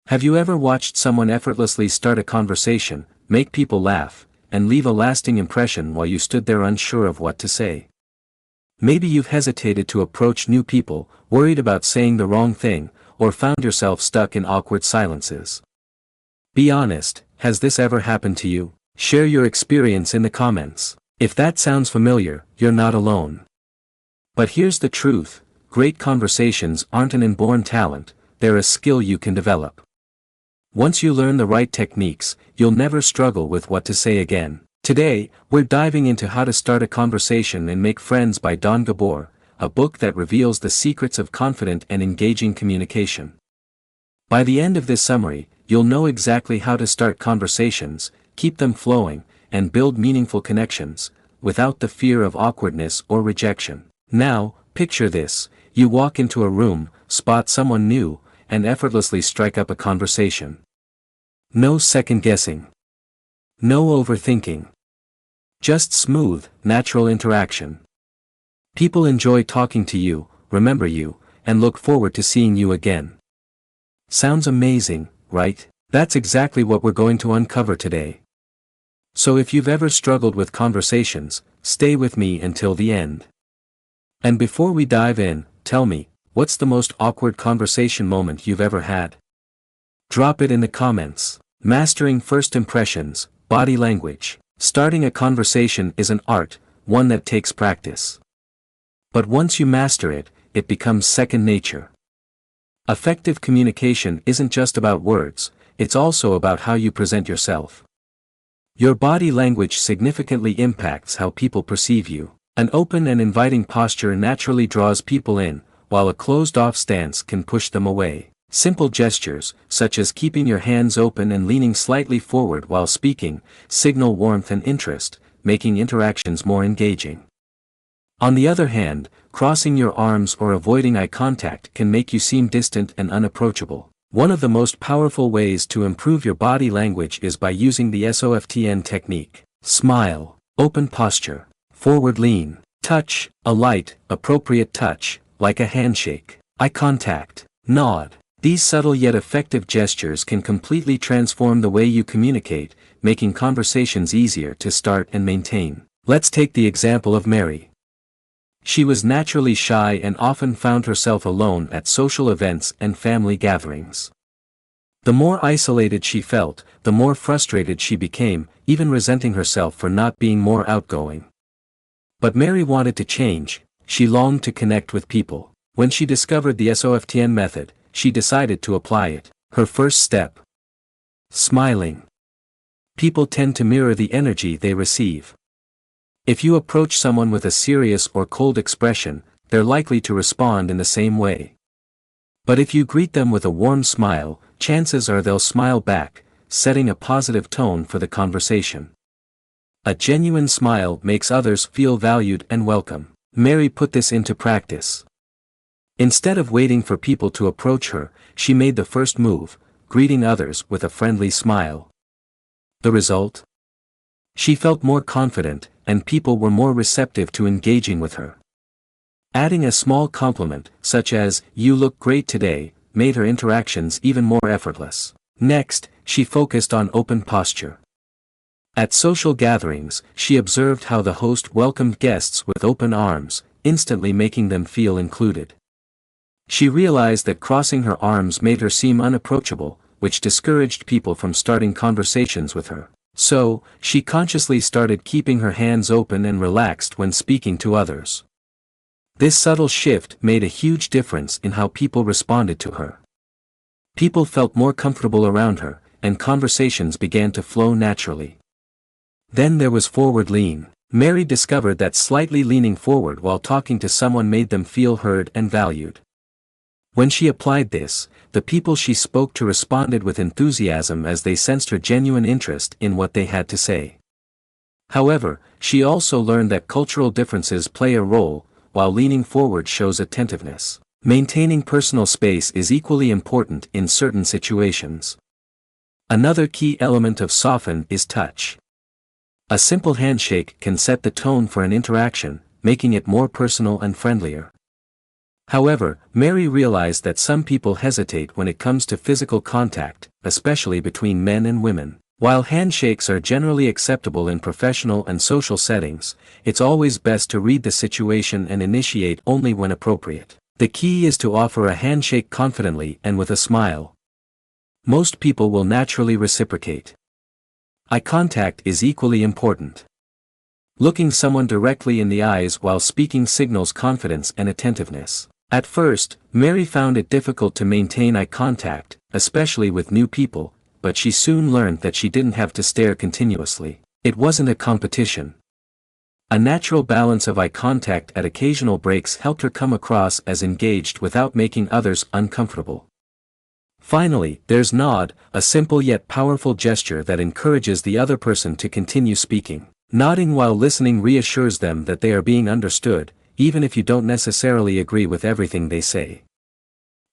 Have you ever watched someone effortlessly start a conversation, make people laugh, and leave a lasting impression while you stood there unsure of what to say? Maybe you've hesitated to approach new people, worried about saying the wrong thing, or found yourself stuck in awkward silences. Be honest, has this ever happened to you? Share your experience in the comments. If that sounds familiar, you're not alone. But here's the truth, great conversations aren't an inborn talent, they're a skill you can develop. Once you learn the right techniques, you'll never struggle with what to say again. Today, we're diving into How to Start a Conversation and Make Friends by Don Gabor, a book that reveals the secrets of confident and engaging communication. By the end of this summary, you'll know exactly how to start conversations, keep them flowing, and build meaningful connections, without the fear of awkwardness or rejection. Now, picture this: you walk into a room, spot someone new, and effortlessly strike up a conversation. No second guessing. No overthinking. Just smooth, natural interaction. People enjoy talking to you, remember you, and look forward to seeing you again. Sounds amazing, right? That's exactly what we're going to uncover today. So if you've ever struggled with conversations, stay with me until the end. And before we dive in, tell me, what's the most awkward conversation moment you've ever had? Drop it in the comments. Mastering first impressions, body language. Starting a conversation is an art, one that takes practice. But once you master it, it becomes second nature. Effective communication isn't just about words, it's also about how you present yourself. Your body language significantly impacts how people perceive you. An open and inviting posture naturally draws people in, while a closed-off stance can push them away. Simple gestures, such as keeping your hands open and leaning slightly forward while speaking, signal warmth and interest, making interactions more engaging. On the other hand, crossing your arms or avoiding eye contact can make you seem distant and unapproachable. One of the most powerful ways to improve your body language is by using the SOFTN technique. Smile, open posture, forward lean, touch, a light, appropriate touch, like a handshake, eye contact, nod. These subtle yet effective gestures can completely transform the way you communicate, making conversations easier to start and maintain. Let's take the example of Mary. She was naturally shy and often found herself alone at social events and family gatherings. The more isolated she felt, the more frustrated she became, even resenting herself for not being more outgoing. But Mary wanted to change. She longed to connect with people. When she discovered the SOFTN method, she decided to apply it. Her first step: smiling. People tend to mirror the energy they receive. If you approach someone with a serious or cold expression, they're likely to respond in the same way. But if you greet them with a warm smile, chances are they'll smile back, setting a positive tone for the conversation. A genuine smile makes others feel valued and welcome. Mary put this into practice. Instead of waiting for people to approach her, she made the first move, greeting others with a friendly smile. The result? She felt more confident, and people were more receptive to engaging with her. Adding a small compliment, such as, "You look great today," made her interactions even more effortless. Next, she focused on open posture. At social gatherings, she observed how the host welcomed guests with open arms, instantly making them feel included. She realized that crossing her arms made her seem unapproachable, which discouraged people from starting conversations with her. So, she consciously started keeping her hands open and relaxed when speaking to others. This subtle shift made a huge difference in how people responded to her. People felt more comfortable around her, and conversations began to flow naturally. Then there was forward lean. Mary discovered that slightly leaning forward while talking to someone made them feel heard and valued. When she applied this, the people she spoke to responded with enthusiasm as they sensed her genuine interest in what they had to say. However, she also learned that cultural differences play a role, while leaning forward shows attentiveness. Maintaining personal space is equally important in certain situations. Another key element of soften is touch. A simple handshake can set the tone for an interaction, making it more personal and friendlier. However, Mary realized that some people hesitate when it comes to physical contact, especially between men and women. While handshakes are generally acceptable in professional and social settings, it's always best to read the situation and initiate only when appropriate. The key is to offer a handshake confidently and with a smile. Most people will naturally reciprocate. Eye contact is equally important. Looking someone directly in the eyes while speaking signals confidence and attentiveness. At first, Mary found it difficult to maintain eye contact, especially with new people, but she soon learned that she didn't have to stare continuously. It wasn't a competition. A natural balance of eye contact at occasional breaks helped her come across as engaged without making others uncomfortable. Finally, there's nod, a simple yet powerful gesture that encourages the other person to continue speaking. Nodding while listening reassures them that they are being understood, even if you don't necessarily agree with everything they say.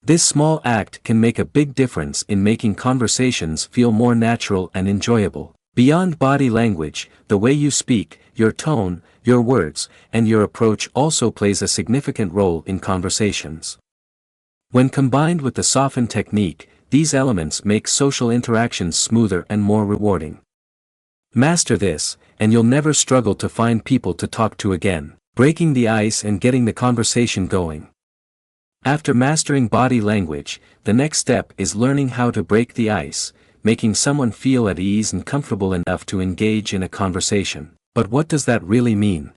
This small act can make a big difference in making conversations feel more natural and enjoyable. Beyond body language, the way you speak, your tone, your words, and your approach also plays a significant role in conversations. When combined with the soften technique, these elements make social interactions smoother and more rewarding. Master this, and you'll never struggle to find people to talk to again. Breaking the ice and getting the conversation going. After mastering body language, the next step is learning how to break the ice, making someone feel at ease and comfortable enough to engage in a conversation. But what does that really mean?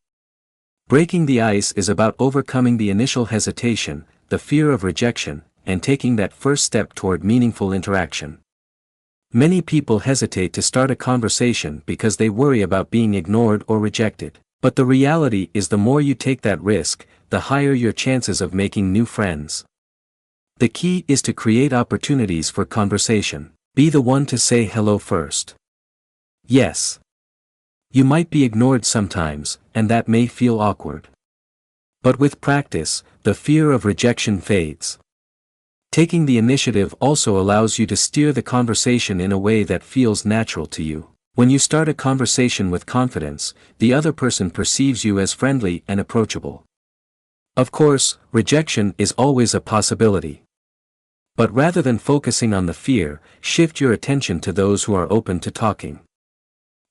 Breaking the ice is about overcoming the initial hesitation, the fear of rejection, and taking that first step toward meaningful interaction. Many people hesitate to start a conversation because they worry about being ignored or rejected. But the reality is the more you take that risk, the higher your chances of making new friends. The key is to create opportunities for conversation. Be the one to say hello first. Yes. You might be ignored sometimes, and that may feel awkward. But with practice, the fear of rejection fades. Taking the initiative also allows you to steer the conversation in a way that feels natural to you. When you start a conversation with confidence, the other person perceives you as friendly and approachable. Of course, rejection is always a possibility. But rather than focusing on the fear, shift your attention to those who are open to talking.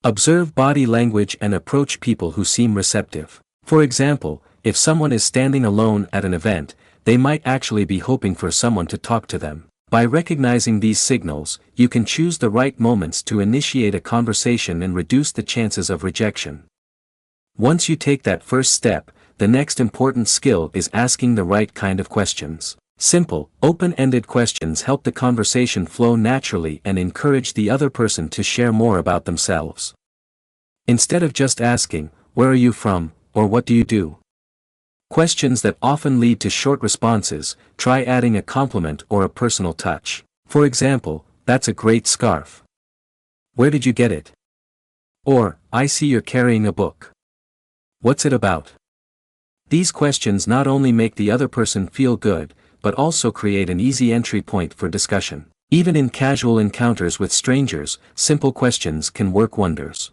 Observe body language and approach people who seem receptive. For example, if someone is standing alone at an event, they might actually be hoping for someone to talk to them. By recognizing these signals, you can choose the right moments to initiate a conversation and reduce the chances of rejection. Once you take that first step, the next important skill is asking the right kind of questions. Simple, open-ended questions help the conversation flow naturally and encourage the other person to share more about themselves. Instead of just asking, "Where are you from?" or "What do you do?" Questions that often lead to short responses, try adding a compliment or a personal touch. For example, "That's a great scarf. Where did you get it?" Or, "I see you're carrying a book. What's it about?" These questions not only make the other person feel good, but also create an easy entry point for discussion. Even in casual encounters with strangers, simple questions can work wonders.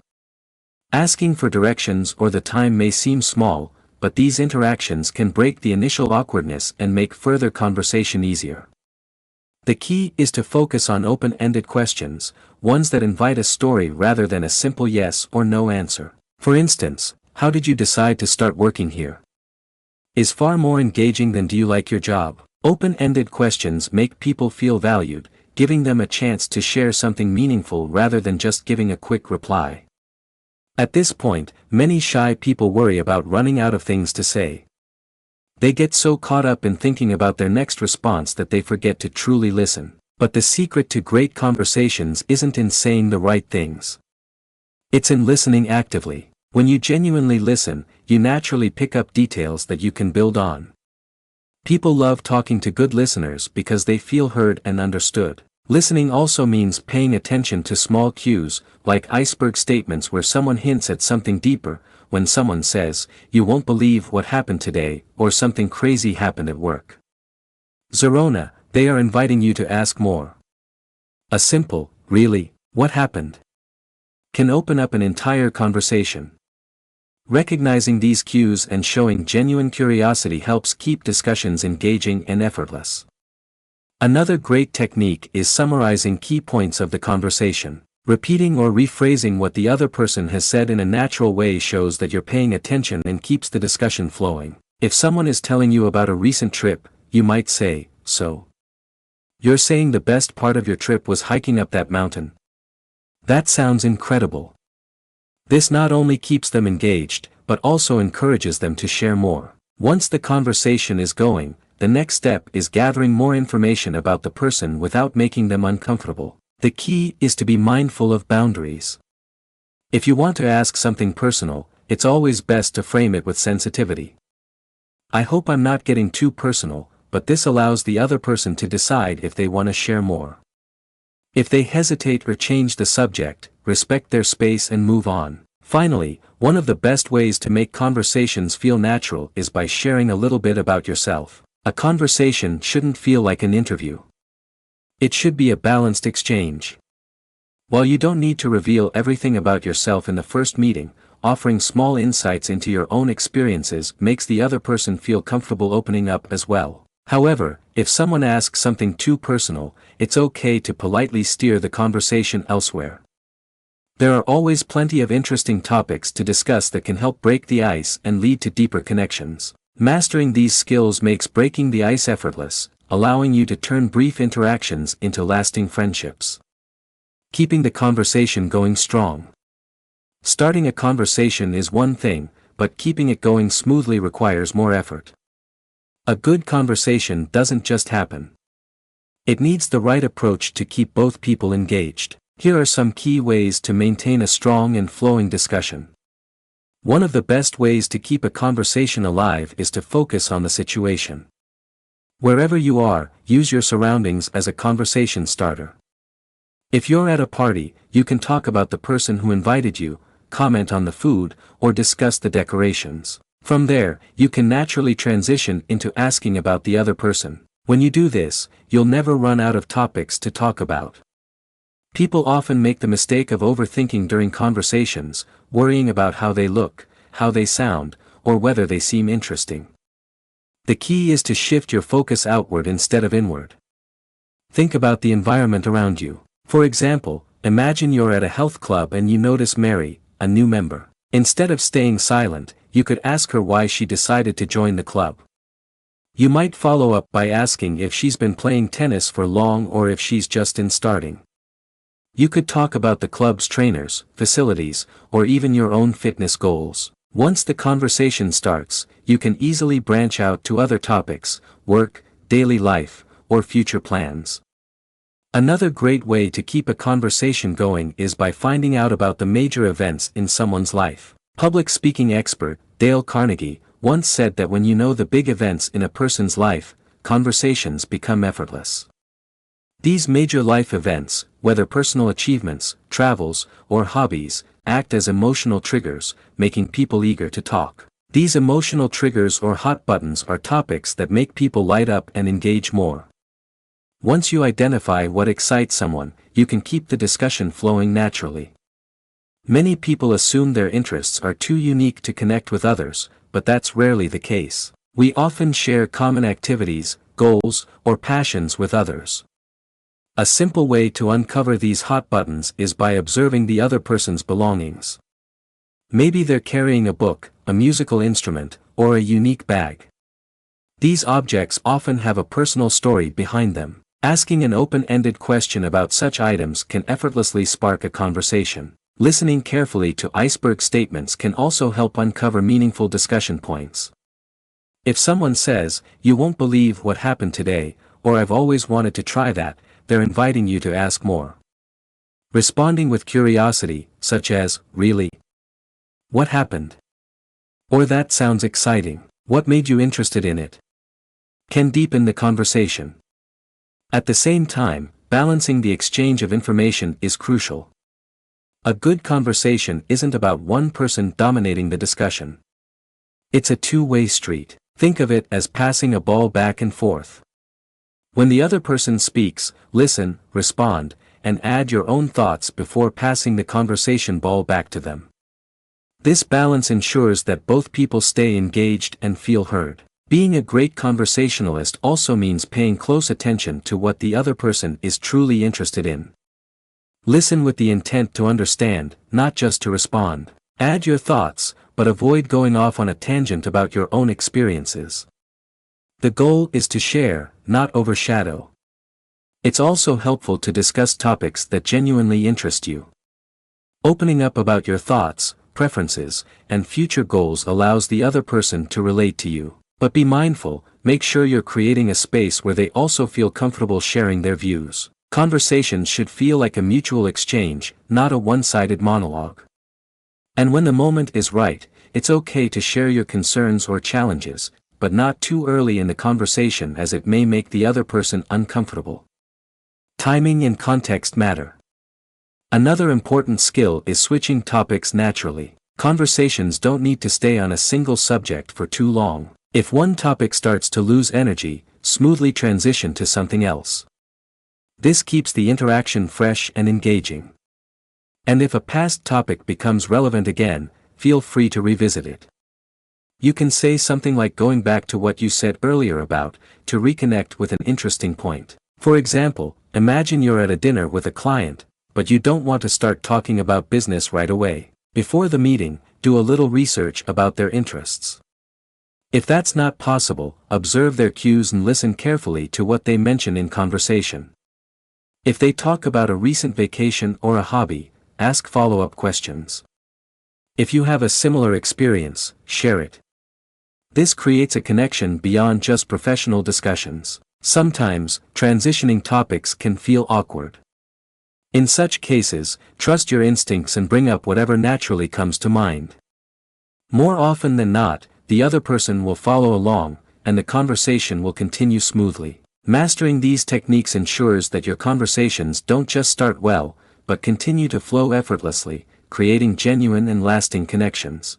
Asking for directions or the time may seem small, but these interactions can break the initial awkwardness and make further conversation easier. The key is to focus on open-ended questions, ones that invite a story rather than a simple yes or no answer. For instance, "How did you decide to start working here?" is far more engaging than "Do you like your job?" Open-ended questions make people feel valued, giving them a chance to share something meaningful rather than just giving a quick reply. At this point, many shy people worry about running out of things to say. They get so caught up in thinking about their next response that they forget to truly listen. But the secret to great conversations isn't in saying the right things. It's in listening actively. When you genuinely listen, you naturally pick up details that you can build on. People love talking to good listeners because they feel heard and understood. Listening also means paying attention to small cues, like iceberg statements where someone hints at something deeper, when someone says, "You won't believe what happened today," or "Something crazy happened at work." Zorona, they are inviting you to ask more. A simple, "Really, what happened?" can open up an entire conversation. Recognizing these cues and showing genuine curiosity helps keep discussions engaging and effortless. Another great technique is summarizing key points of the conversation. Repeating or rephrasing what the other person has said in a natural way shows that you're paying attention and keeps the discussion flowing. If someone is telling you about a recent trip, you might say, "So, you're saying the best part of your trip was hiking up that mountain? That sounds incredible." This not only keeps them engaged, but also encourages them to share more. Once the conversation is going, the next step is gathering more information about the person without making them uncomfortable. The key is to be mindful of boundaries. If you want to ask something personal, it's always best to frame it with sensitivity. "I hope I'm not getting too personal," but this allows the other person to decide if they want to share more. If they hesitate or change the subject, respect their space and move on. Finally, one of the best ways to make conversations feel natural is by sharing a little bit about yourself. A conversation shouldn't feel like an interview. It should be a balanced exchange. While you don't need to reveal everything about yourself in the first meeting, offering small insights into your own experiences makes the other person feel comfortable opening up as well. However, if someone asks something too personal, it's okay to politely steer the conversation elsewhere. There are always plenty of interesting topics to discuss that can help break the ice and lead to deeper connections. Mastering these skills makes breaking the ice effortless, allowing you to turn brief interactions into lasting friendships. Keeping the conversation going strong. Starting a conversation is one thing, but keeping it going smoothly requires more effort. A good conversation doesn't just happen. It needs the right approach to keep both people engaged. Here are some key ways to maintain a strong and flowing discussion. One of the best ways to keep a conversation alive is to focus on the situation. Wherever you are, use your surroundings as a conversation starter. If you're at a party, you can talk about the person who invited you, comment on the food, or discuss the decorations. From there, you can naturally transition into asking about the other person. When you do this, you'll never run out of topics to talk about. People often make the mistake of overthinking during conversations, worrying about how they look, how they sound, or whether they seem interesting. The key is to shift your focus outward instead of inward. Think about the environment around you. For example, imagine you're at a health club and you notice Mary, a new member. Instead of staying silent, you could ask her why she decided to join the club. You might follow up by asking if she's been playing tennis for long or if she's just in starting. You could talk about the club's trainers, facilities, or even your own fitness goals. Once the conversation starts, you can easily branch out to other topics, work, daily life, or future plans. Another great way to keep a conversation going is by finding out about the major events in someone's life. Public speaking expert, Dale Carnegie, once said that when you know the big events in a person's life, conversations become effortless. These major life events, whether personal achievements, travels, or hobbies, act as emotional triggers, making people eager to talk. These emotional triggers or hot buttons are topics that make people light up and engage more. Once you identify what excites someone, you can keep the discussion flowing naturally. Many people assume their interests are too unique to connect with others, but that's rarely the case. We often share common activities, goals, or passions with others. A simple way to uncover these hot buttons is by observing the other person's belongings. Maybe they're carrying a book, a musical instrument, or a unique bag. These objects often have a personal story behind them. Asking an open-ended question about such items can effortlessly spark a conversation. Listening carefully to iceberg statements can also help uncover meaningful discussion points. If someone says, "You won't believe what happened today," or "I've always wanted to try that," they're inviting you to ask more. Responding with curiosity, such as, "Really? What happened?" Or "That sounds exciting. What made you interested in it?" can deepen the conversation. At the same time, balancing the exchange of information is crucial. A good conversation isn't about one person dominating the discussion. It's a two-way street. Think of it as passing a ball back and forth. When the other person speaks, listen, respond, and add your own thoughts before passing the conversation ball back to them. This balance ensures that both people stay engaged and feel heard. Being a great conversationalist also means paying close attention to what the other person is truly interested in. Listen with the intent to understand, not just to respond. Add your thoughts, but avoid going off on a tangent about your own experiences. The goal is to share, not overshadow. It's also helpful to discuss topics that genuinely interest you. Opening up about your thoughts, preferences, and future goals allows the other person to relate to you. But be mindful, make sure you're creating a space where they also feel comfortable sharing their views. Conversations should feel like a mutual exchange, not a one-sided monologue. And when the moment is right, it's okay to share your concerns or challenges, but not too early in the conversation as it may make the other person uncomfortable. Timing and context matter. Another important skill is switching topics naturally. Conversations don't need to stay on a single subject for too long. If one topic starts to lose energy, smoothly transition to something else. This keeps the interaction fresh and engaging. And if a past topic becomes relevant again, feel free to revisit it. You can say something like going back to what you said earlier about, to reconnect with an interesting point. For example, imagine you're at a dinner with a client, but you don't want to start talking about business right away. Before the meeting, do a little research about their interests. If that's not possible, observe their cues and listen carefully to what they mention in conversation. If they talk about a recent vacation or a hobby, ask follow-up questions. If you have a similar experience, share it. This creates a connection beyond just professional discussions. Sometimes, transitioning topics can feel awkward. In such cases, trust your instincts and bring up whatever naturally comes to mind. More often than not, the other person will follow along, and the conversation will continue smoothly. Mastering these techniques ensures that your conversations don't just start well, but continue to flow effortlessly, creating genuine and lasting connections.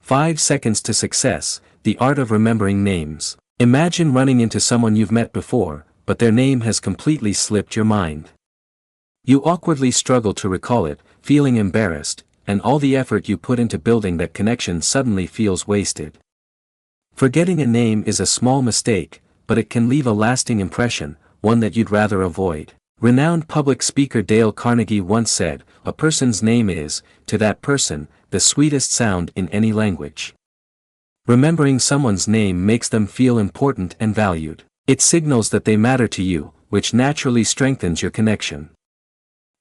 5 seconds to success, the art of remembering names. Imagine running into someone you've met before, but their name has completely slipped your mind. You awkwardly struggle to recall it, feeling embarrassed, and all the effort you put into building that connection suddenly feels wasted. Forgetting a name is a small mistake, but it can leave a lasting impression, one that you'd rather avoid. Renowned public speaker Dale Carnegie once said, "A person's name is, to that person, the sweetest sound in any language." Remembering someone's name makes them feel important and valued. It signals that they matter to you, which naturally strengthens your connection.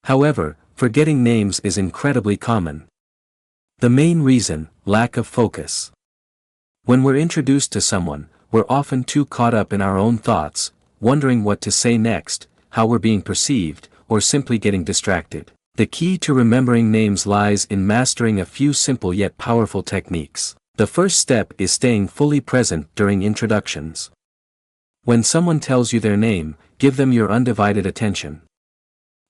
However, forgetting names is incredibly common. The main reason, lack of focus. When we're introduced to someone, we're often too caught up in our own thoughts, wondering what to say next, how we're being perceived, or simply getting distracted. The key to remembering names lies in mastering a few simple yet powerful techniques. The first step is staying fully present during introductions. When someone tells you their name, give them your undivided attention.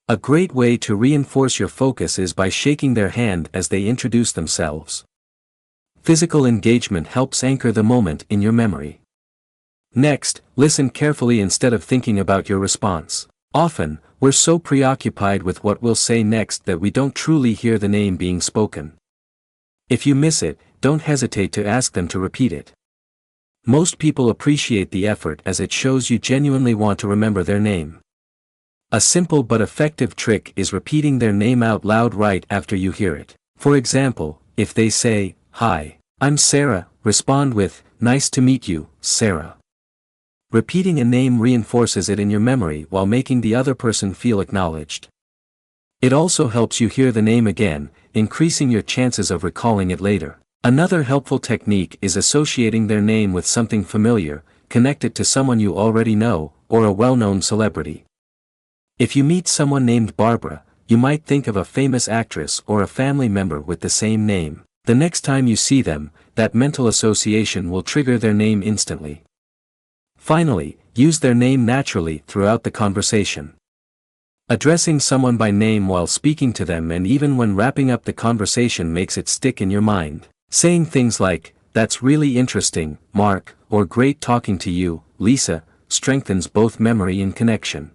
A great way to reinforce your focus is by shaking their hand as they introduce themselves. Physical engagement helps anchor the moment in your memory. Next, listen carefully instead of thinking about your response. Often, we're so preoccupied with what we'll say next that we don't truly hear the name being spoken. If you miss it, don't hesitate to ask them to repeat it. Most people appreciate the effort as it shows you genuinely want to remember their name. A simple but effective trick is repeating their name out loud right after you hear it. For example, if they say, "Hi, I'm Sarah," respond with, "Nice to meet you, Sarah." Repeating a name reinforces it in your memory while making the other person feel acknowledged. It also helps you hear the name again, increasing your chances of recalling it later. Another helpful technique is associating their name with something familiar, connected to someone you already know, or a well-known celebrity. If you meet someone named Barbara, you might think of a famous actress or a family member with the same name. The next time you see them, that mental association will trigger their name instantly. Finally, use their name naturally throughout the conversation. Addressing someone by name while speaking to them and even when wrapping up the conversation makes it stick in your mind. Saying things like, "That's really interesting, Mark," or "Great talking to you, Lisa," strengthens both memory and connection.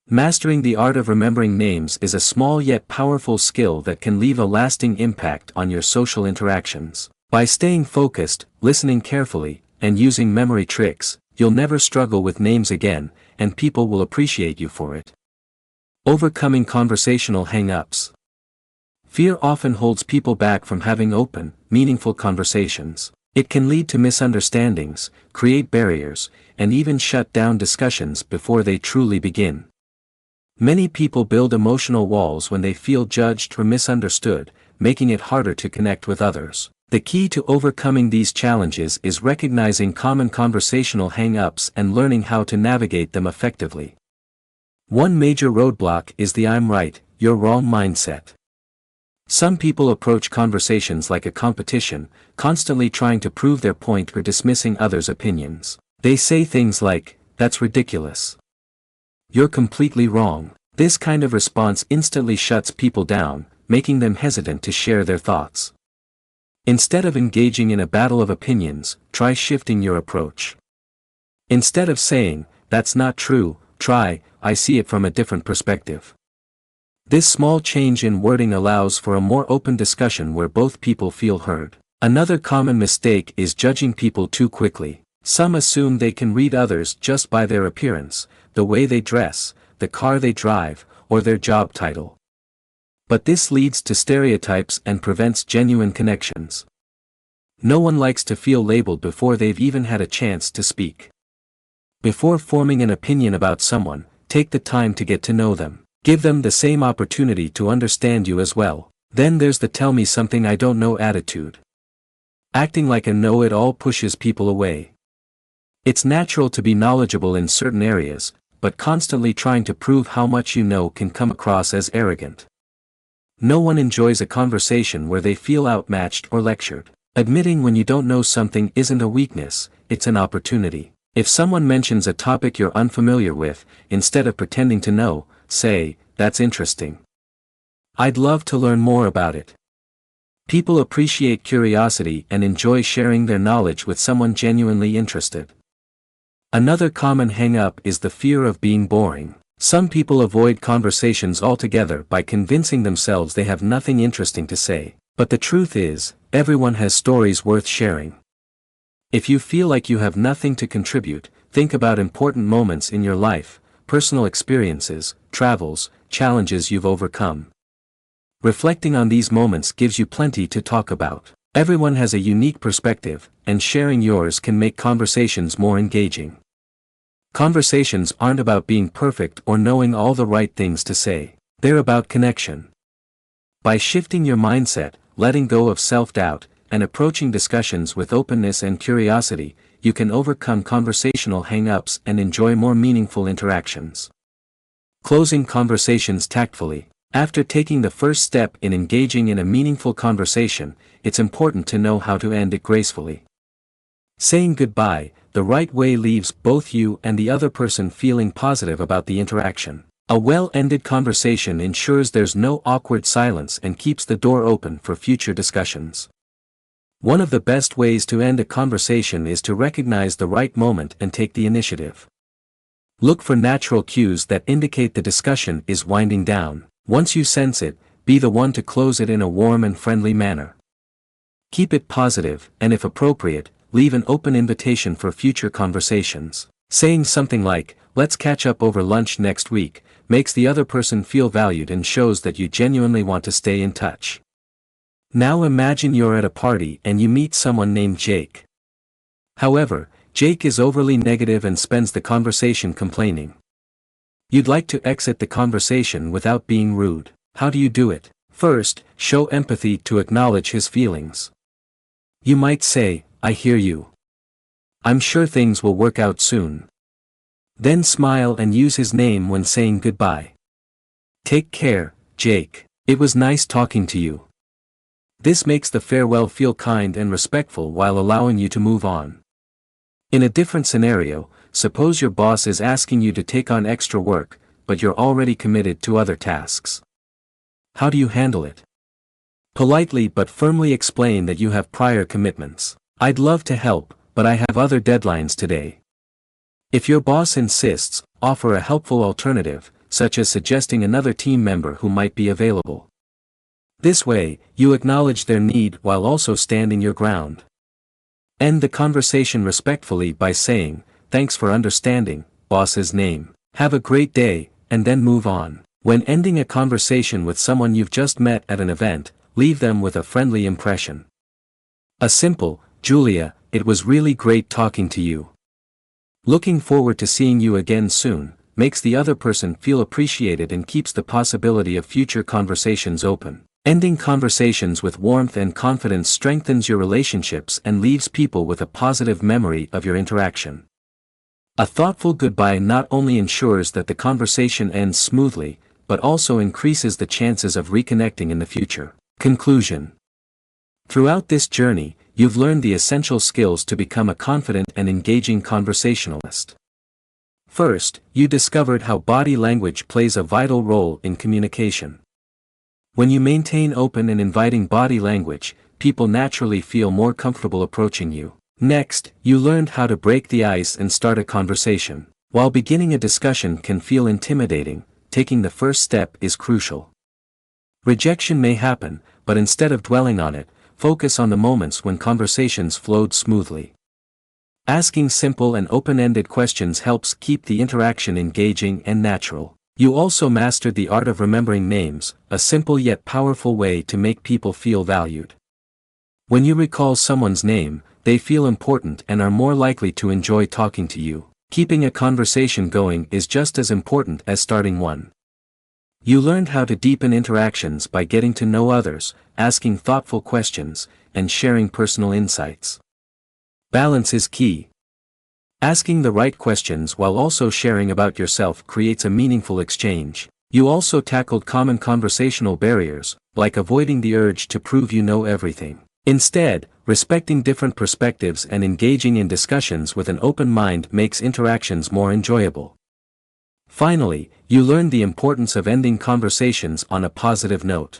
Mastering the art of remembering names is a small yet powerful skill that can leave a lasting impact on your social interactions. By staying focused, listening carefully, and using memory tricks, you'll never struggle with names again, and people will appreciate you for it. Overcoming conversational hang-ups. Fear often holds people back from having open, meaningful conversations. It can lead to misunderstandings, create barriers, and even shut down discussions before they truly begin. Many people build emotional walls when they feel judged or misunderstood, making it harder to connect with others. The key to overcoming these challenges is recognizing common conversational hang-ups and learning how to navigate them effectively. One major roadblock is the "I'm right, you're wrong" mindset. Some people approach conversations like a competition, constantly trying to prove their point or dismissing others' opinions. They say things like, "That's ridiculous. You're completely wrong." This kind of response instantly shuts people down, making them hesitant to share their thoughts. Instead of engaging in a battle of opinions, try shifting your approach. Instead of saying, "That's not true," try, "I see it from a different perspective." This small change in wording allows for a more open discussion where both people feel heard. Another common mistake is judging people too quickly. Some assume they can read others just by their appearance, the way they dress, the car they drive, or their job title. But this leads to stereotypes and prevents genuine connections. No one likes to feel labeled before they've even had a chance to speak. Before forming an opinion about someone, take the time to get to know them. Give them the same opportunity to understand you as well. Then there's the "tell me something I don't know" attitude. Acting like a know-it-all pushes people away. It's natural to be knowledgeable in certain areas, but constantly trying to prove how much you know can come across as arrogant. No one enjoys a conversation where they feel outmatched or lectured. Admitting when you don't know something isn't a weakness, it's an opportunity. If someone mentions a topic you're unfamiliar with, instead of pretending to know, say, "That's interesting. I'd love to learn more about it." People appreciate curiosity and enjoy sharing their knowledge with someone genuinely interested. Another common hang-up is the fear of being boring. Some people avoid conversations altogether by convincing themselves they have nothing interesting to say. But the truth is, everyone has stories worth sharing. If you feel like you have nothing to contribute, think about important moments in your life, personal experiences, travels, challenges you've overcome. Reflecting on these moments gives you plenty to talk about. Everyone has a unique perspective, and sharing yours can make conversations more engaging. Conversations aren't about being perfect or knowing all the right things to say. They're about connection. By shifting your mindset, letting go of self-doubt, and approaching discussions with openness and curiosity, you can overcome conversational hang-ups and enjoy more meaningful interactions. Closing conversations tactfully. After taking the first step in engaging in a meaningful conversation, it's important to know how to end it gracefully. Saying goodbye the right way leaves both you and the other person feeling positive about the interaction. A well-ended conversation ensures there's no awkward silence and keeps the door open for future discussions. One of the best ways to end a conversation is to recognize the right moment and take the initiative. Look for natural cues that indicate the discussion is winding down. Once you sense it, be the one to close it in a warm and friendly manner. Keep it positive, and if appropriate, leave an open invitation for future conversations. Saying something like, "Let's catch up over lunch next week," makes the other person feel valued and shows that you genuinely want to stay in touch. Now imagine you're at a party and you meet someone named Jake. However, Jake is overly negative and spends the conversation complaining. You'd like to exit the conversation without being rude. How do you do it? First, show empathy to acknowledge his feelings. You might say, "I hear you. I'm sure things will work out soon." Then smile and use his name when saying goodbye. "Take care, Jake. It was nice talking to you." This makes the farewell feel kind and respectful while allowing you to move on. In a different scenario, suppose your boss is asking you to take on extra work, but you're already committed to other tasks. How do you handle it? Politely but firmly explain that you have prior commitments. "I'd love to help, but I have other deadlines today." If your boss insists, offer a helpful alternative, such as suggesting another team member who might be available. This way, you acknowledge their need while also standing your ground. End the conversation respectfully by saying, "Thanks for understanding, boss's name. Have a great day," and then move on. When ending a conversation with someone you've just met at an event, leave them with a friendly impression. A simple, "Julia, it was really great talking to you. Looking forward to seeing you again soon," makes the other person feel appreciated and keeps the possibility of future conversations open. Ending conversations with warmth and confidence strengthens your relationships and leaves people with a positive memory of your interaction. A thoughtful goodbye not only ensures that the conversation ends smoothly, but also increases the chances of reconnecting in the future. Conclusion. Throughout this journey, you've learned the essential skills to become a confident and engaging conversationalist. First, you discovered how body language plays a vital role in communication. When you maintain open and inviting body language, people naturally feel more comfortable approaching you. Next, you learned how to break the ice and start a conversation. While beginning a discussion can feel intimidating, taking the first step is crucial. Rejection may happen, but instead of dwelling on it, focus on the moments when conversations flowed smoothly. Asking simple and open-ended questions helps keep the interaction engaging and natural. You also mastered the art of remembering names, a simple yet powerful way to make people feel valued. When you recall someone's name, they feel important and are more likely to enjoy talking to you. Keeping a conversation going is just as important as starting one. You learned how to deepen interactions by getting to know others, asking thoughtful questions, and sharing personal insights. Balance is key. Asking the right questions while also sharing about yourself creates a meaningful exchange. You also tackled common conversational barriers, like avoiding the urge to prove you know everything. Instead, respecting different perspectives and engaging in discussions with an open mind makes interactions more enjoyable. Finally, you learned the importance of ending conversations on a positive note.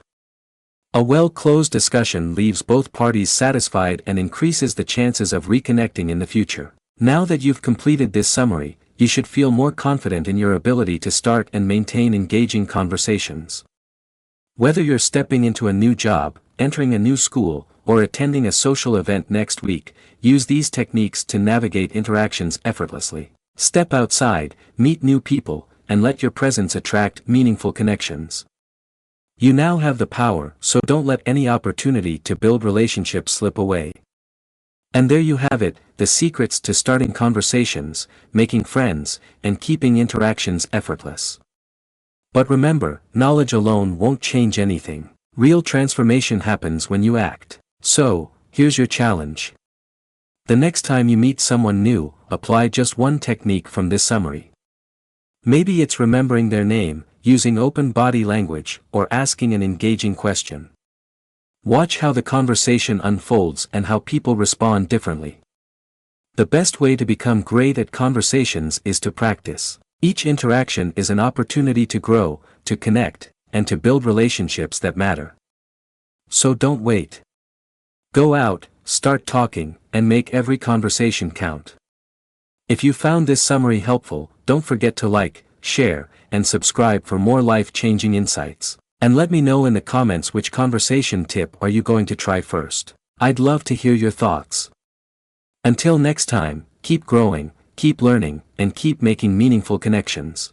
A well-closed discussion leaves both parties satisfied and increases the chances of reconnecting in the future. Now that you've completed this summary, you should feel more confident in your ability to start and maintain engaging conversations. Whether you're stepping into a new job, entering a new school, or attending a social event next week, use these techniques to navigate interactions effortlessly. Step outside, meet new people, and let your presence attract meaningful connections. You now have the power, so don't let any opportunity to build relationships slip away. And there you have it, the secrets to starting conversations, making friends, and keeping interactions effortless. But remember, knowledge alone won't change anything. Real transformation happens when you act. So, here's your challenge. The next time you meet someone new, apply just one technique from this summary. Maybe it's remembering their name, using open body language, or asking an engaging question. Watch how the conversation unfolds and how people respond differently. The best way to become great at conversations is to practice. Each interaction is an opportunity to grow, to connect, and to build relationships that matter. So don't wait. Go out, start talking, and make every conversation count. If you found this summary helpful, don't forget to like, share, and subscribe for more life-changing insights. And let me know in the comments which conversation tip are you going to try first. I'd love to hear your thoughts. Until next time, keep growing, keep learning, and keep making meaningful connections.